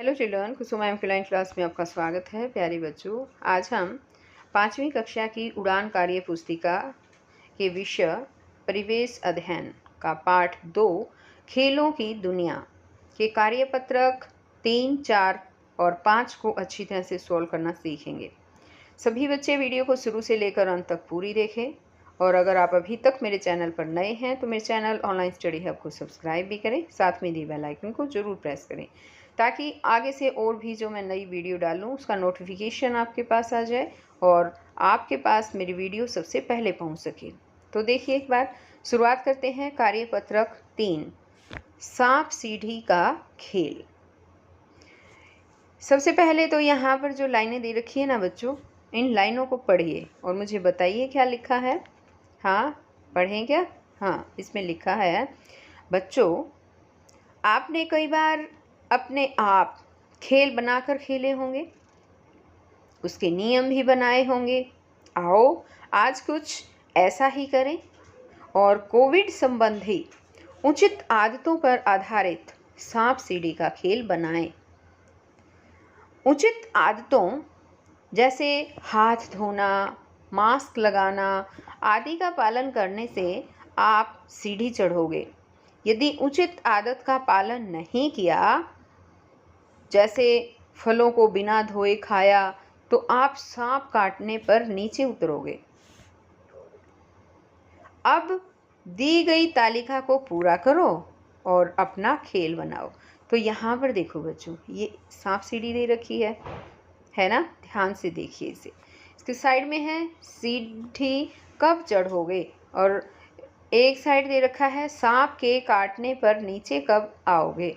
Hello children, कुसुमा M class में आपका स्वागत है। प्यारे बच्चों, आज हम 5वीं कक्षा की उड़ान कार्य पुस्तिका के विषय परिवेश अध्ययन का पाठ 2 खेलों की दुनिया के कार्यपत्रक 3, 4 और 5 को अच्छी तरह से सॉल्व करना सीखेंगे। सभी बच्चे वीडियो को शुरू से लेकर अंत तक पूरी देखें और अगर आप अभी तक मेरे चैनल पर नए हैं तो मेरे चैनल ऑनलाइन स्टडी हब को सब्सक्राइब भी करें, साथ में दिए बेल आइकन को ज़रूर प्रेस करें ताकि आगे से और भी जो मैं नई वीडियो डालूं उसका नोटिफिकेशन आपके पास आ जाए और आपके पास मेरी वीडियो सबसे पहले पहुंच सके। तो देखिए, एक बार शुरुआत करते हैं। कार्यपत्रक 3, सांप सीढ़ी का खेल। सबसे पहले तो यहाँ पर जो लाइनें दे रखी है ना बच्चों, इन लाइनों को पढ़िए और मुझे बताइए क्या लिखा है। हाँ, पढ़ें क्या? हाँ, इसमें लिखा है, बच्चों आपने कई बार अपने आप खेल बनाकर खेले होंगे, उसके नियम भी बनाए होंगे। आओ आज कुछ ऐसा ही करें और कोविड संबंधी उचित आदतों पर आधारित सांप सीढ़ी का खेल बनाएं। उचित आदतों जैसे हाथ धोना, मास्क लगाना आदि का पालन करने से आप सीढ़ी चढ़ोगे। यदि उचित आदत का पालन नहीं किया, जैसे फलों को बिना धोए खाया, तो आप सांप काटने पर नीचे उतरोगे। अब दी गई तालिका को पूरा करो और अपना खेल बनाओ। तो यहाँ पर देखो बच्चों, ये सांप सीढ़ी दे रखी है ना? ध्यान से देखिए इसे। इसके साइड में है सीढ़ी कब चढ़ोगे और एक साइड दे रखा है सांप के काटने पर नीचे कब आओगे।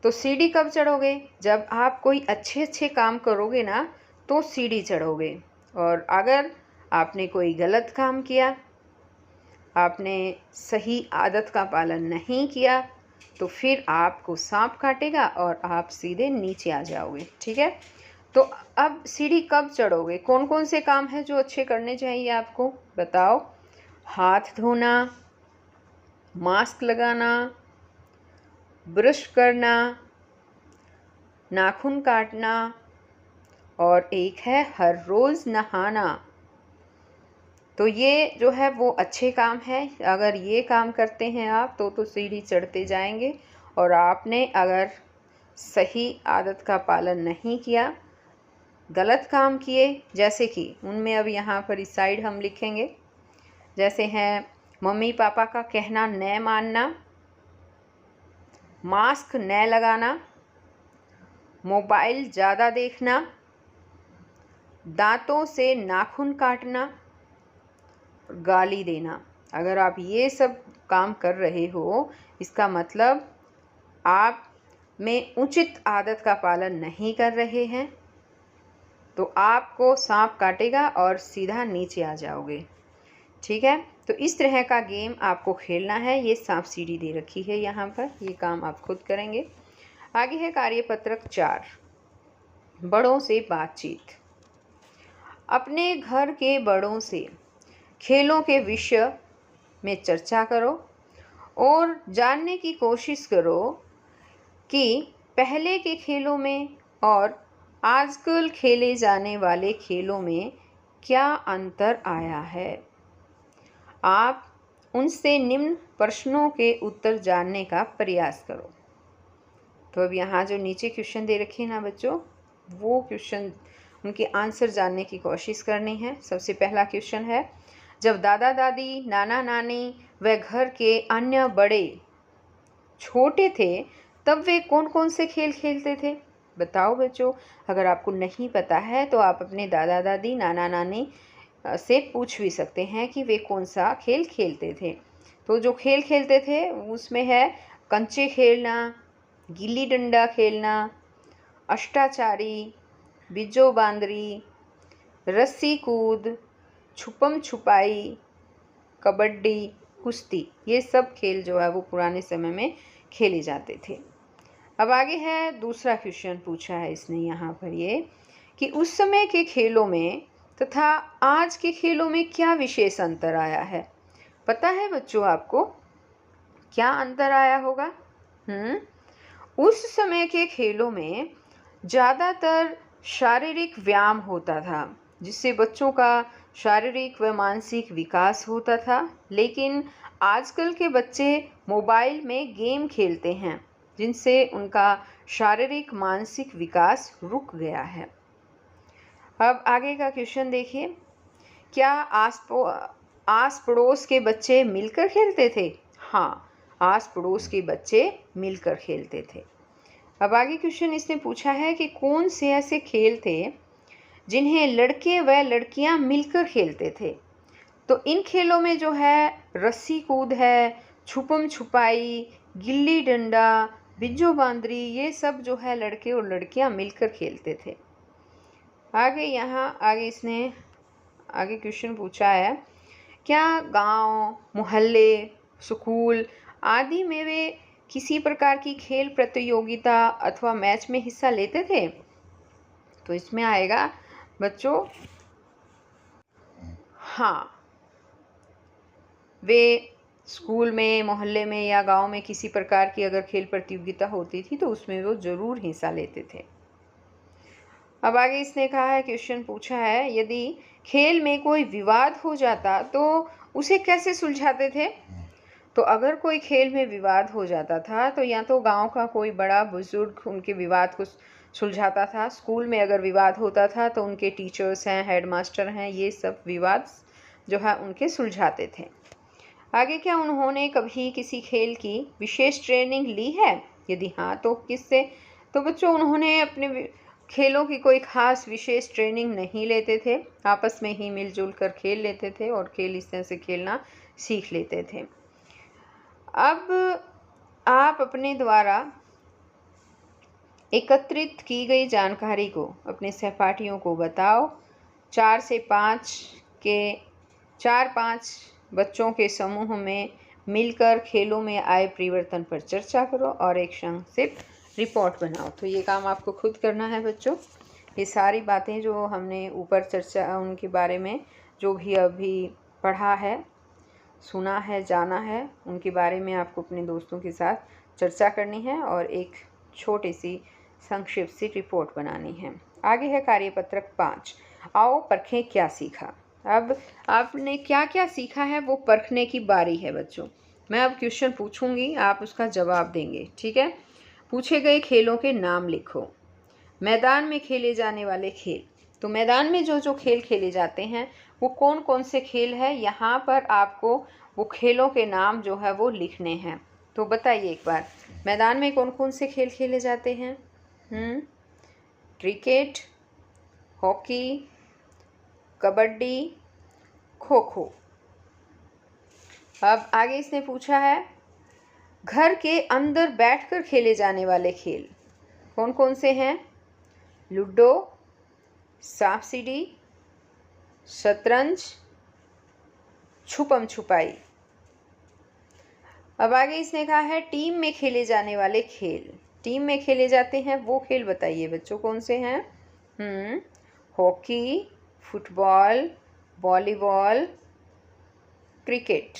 तो सीढ़ी कब चढ़ोगे? जब आप कोई अच्छे काम करोगे ना तो सीढ़ी चढ़ोगे। और अगर आपने कोई गलत काम किया, आपने सही आदत का पालन नहीं किया, तो फिर आपको सांप काटेगा और आप सीधे नीचे आ जाओगे। ठीक है? तो अब सीढ़ी कब चढ़ोगे? कौन कौन से काम हैं जो अच्छे करने चाहिए आपको? बताओ। हाथ धोना, मास्क लगाना, ब्रश करना, नाखून काटना और एक है हर रोज़ नहाना। तो ये जो है वो अच्छे काम है। अगर ये काम करते हैं आप तो सीढ़ी चढ़ते जाएंगे। और आपने अगर सही आदत का पालन नहीं किया, गलत काम किए, जैसे कि उनमें अब यहाँ पर इस साइड हम लिखेंगे, जैसे हैं मम्मी पापा का कहना न मानना, मास्क न लगाना, मोबाइल ज़्यादा देखना, दांतों से नाखून काटना, गाली देना। अगर आप ये सब काम कर रहे हो, इसका मतलब आप में उचित आदत का पालन नहीं कर रहे हैं, तो आपको सांप काटेगा और सीधा नीचे आ जाओगे। ठीक है? तो इस तरह का गेम आपको खेलना है। ये सांप सीढ़ी दे रखी है यहाँ पर, ये काम आप खुद करेंगे। आगे है कार्यपत्रक 4, बड़ों से बातचीत। अपने घर के बड़ों से खेलों के विषय में चर्चा करो और जानने की कोशिश करो कि पहले के खेलों में और आजकल खेले जाने वाले खेलों में क्या अंतर आया है। आप उनसे निम्न प्रश्नों के उत्तर जानने का प्रयास करो। तो अब यहाँ जो नीचे क्वेश्चन दे रखे हैं ना बच्चों, वो क्वेश्चन उनके आंसर जानने की कोशिश करनी है। सबसे पहला क्वेश्चन है, जब दादा दादी, नाना नानी व घर के अन्य बड़े छोटे थे तब वे कौन कौन से खेल खेलते थे? बताओ बच्चों। अगर आपको नहीं पता है तो आप अपने दादा दादी, नाना नानी से पूछ भी सकते हैं कि वे कौन सा खेल खेलते थे। तो जो खेल खेलते थे उसमें है कंचे खेलना, गिल्ली डंडा खेलना, अष्टाचारी, बिज्जो बांदरी, रस्सी कूद, छुपम छुपाई, कबड्डी, कुश्ती। ये सब खेल जो है वो पुराने समय में खेले जाते थे। अब आगे है दूसरा क्वेश्चन पूछा है इसने यहाँ पर, ये कि उस समय के खेलों में तथा आज के खेलों में क्या विशेष अंतर आया है? पता है बच्चों आपको क्या अंतर आया होगा? उस समय के खेलों में ज़्यादातर शारीरिक व्यायाम होता था, जिससे बच्चों का शारीरिक व मानसिक विकास होता था। लेकिन आजकल के बच्चे मोबाइल में गेम खेलते हैं, जिनसे उनका शारीरिक मानसिक विकास रुक गया है। अब आगे का क्वेश्चन देखिए, क्या आस पड़ोस के बच्चे मिलकर खेलते थे? हाँ, आस पड़ोस के बच्चे मिलकर खेलते थे। अब आगे क्वेश्चन इसने पूछा है कि कौन से ऐसे खेल थे जिन्हें लड़के व लड़कियां मिलकर खेलते थे? तो इन खेलों में जो है रस्सी कूद है, छुपम छुपाई, गिल्ली डंडा, बिज्जो बांदरी, ये सब जो है लड़के और लड़कियां मिलकर खेलते थे। आगे इसने आगे क्वेश्चन पूछा है, क्या गांव, मोहल्ले, स्कूल आदि में वे किसी प्रकार की खेल प्रतियोगिता अथवा मैच में हिस्सा लेते थे? तो इसमें आएगा बच्चों, हाँ, वे स्कूल में, मोहल्ले में या गांव में किसी प्रकार की अगर खेल प्रतियोगिता होती थी तो उसमें वो ज़रूर हिस्सा लेते थे। अब आगे इसने कहा है, क्वेश्चन पूछा है, यदि खेल में कोई विवाद हो जाता तो उसे कैसे सुलझाते थे? तो अगर कोई खेल में विवाद हो जाता था तो या तो गांव का कोई बड़ा बुजुर्ग उनके विवाद को सुलझाता था। स्कूल में अगर विवाद होता था तो उनके टीचर्स हैं, हेडमास्टर हैं, ये सब विवाद जो है उनके सुलझाते थे। आगे, क्या उन्होंने कभी किसी खेल की विशेष ट्रेनिंग ली है? यदि हाँ तो किससे? तो बच्चों, उन्होंने अपने खेलों की कोई खास विशेष ट्रेनिंग नहीं लेते थे, आपस में ही मिलजुल कर खेल लेते थे और खेल इस तरह से खेलना सीख लेते थे। अब आप अपने द्वारा एकत्रित की गई जानकारी को अपने सहपाठियों को बताओ। 4-5 बच्चों के समूह में मिलकर खेलों में आए परिवर्तन पर चर्चा करो और एक संक्षिप्त रिपोर्ट बनाओ। तो ये काम आपको खुद करना है बच्चों। ये सारी बातें जो हमने ऊपर चर्चा उनके बारे में जो भी अभी पढ़ा है, सुना है, जाना है, उनके बारे में आपको अपने दोस्तों के साथ चर्चा करनी है और एक छोटी सी संक्षिप्त सी रिपोर्ट बनानी है। आगे है कार्यपत्रक 5, आओ परखें क्या सीखा। अब आपने क्या क्या सीखा है वो परखने की बारी है बच्चों। मैं अब क्वेश्चन पूछूंगी, आप उसका जवाब देंगे, ठीक है? पूछे गए खेलों के नाम लिखो। मैदान में खेले जाने वाले खेल, तो मैदान में जो जो खेल खेले जाते हैं वो कौन कौन से खेल है, यहाँ पर आपको वो खेलों के नाम जो है वो लिखने हैं। तो बताइए एक बार, मैदान में कौन कौन से खेल खेले जाते हैं? Cricket, hockey, kabaddi, kho kho. अब आगे इसने पूछा है, घर के अंदर बैठकर खेले जाने वाले खेल कौन कौन से हैं? लूडो, सांप सीढ़ी, शतरंज, छुपम छुपाई। अब आगे इसने कहा है, टीम में खेले जाने वाले खेल, टीम में खेले जाते हैं वो खेल बताइए बच्चों कौन से हैं? Hockey, football, volleyball, cricket.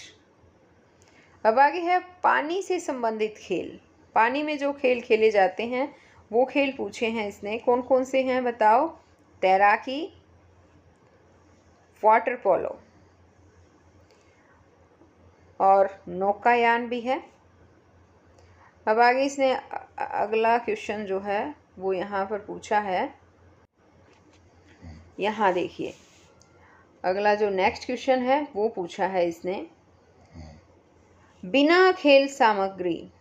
अब आगे है पानी से संबंधित खेल, पानी में जो खेल खेले जाते हैं वो खेल पूछे हैं इसने, कौन कौन से हैं बताओ? तैराकी, वाटर पोलो और नौकायान भी है। अब आगे इसने अगला क्वेश्चन जो है वो यहाँ पर पूछा है, यहाँ देखिए अगला जो नेक्स्ट क्वेश्चन है वो पूछा है इसने, बिना खेल सामग्री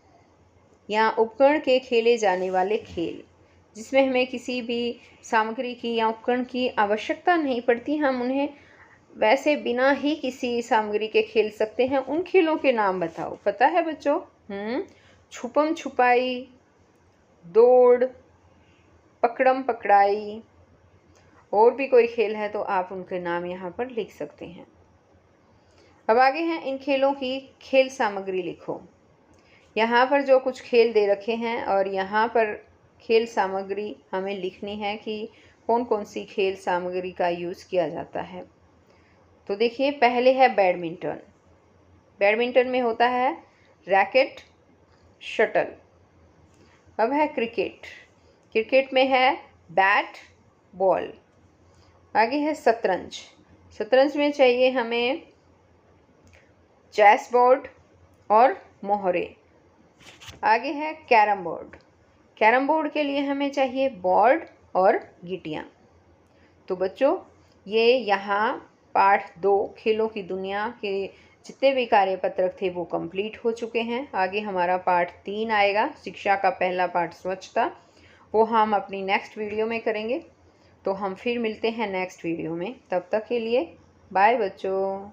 या उपकरण के खेले जाने वाले खेल, जिसमें हमें किसी भी सामग्री की या उपकरण की आवश्यकता नहीं पड़ती, हम उन्हें वैसे बिना ही किसी सामग्री के खेल सकते हैं, उन खेलों के नाम बताओ। पता है बच्चों? छुपम छुपाई, दौड़, पकड़म पकड़ाई, और भी कोई खेल है तो आप उनके नाम यहाँ पर लिख सकते हैं। अब आगे हैं, इन खेलों की खेल सामग्री लिखो। यहाँ पर जो कुछ खेल दे रखे हैं और यहाँ पर खेल सामग्री हमें लिखनी है कि कौन कौन सी खेल सामग्री का यूज़ किया जाता है। तो देखिए, पहले है बैडमिंटन। बैडमिंटन में होता है रैकेट, शटल। अब है क्रिकेट। क्रिकेट में है बैट बॉल। आगे है शतरंज। शतरंज में चाहिए हमें चेस बोर्ड और मोहरे। आगे है कैरम बोर्ड। कैरम बोर्ड के लिए हमें चाहिए बोर्ड और गिटियाँ। तो बच्चों, ये यहाँ पाठ 2 खेलों की दुनिया के जितने भी कार्यपत्रक थे वो कंप्लीट हो चुके हैं। आगे हमारा पाठ 3 आएगा, शिक्षा का पहला पाठ स्वच्छता। वो हम अपनी नेक्स्ट वीडियो में करेंगे। तो हम फिर मिलते हैं नेक्स्ट वीडियो में। तब तक के लिए बाय बच्चों।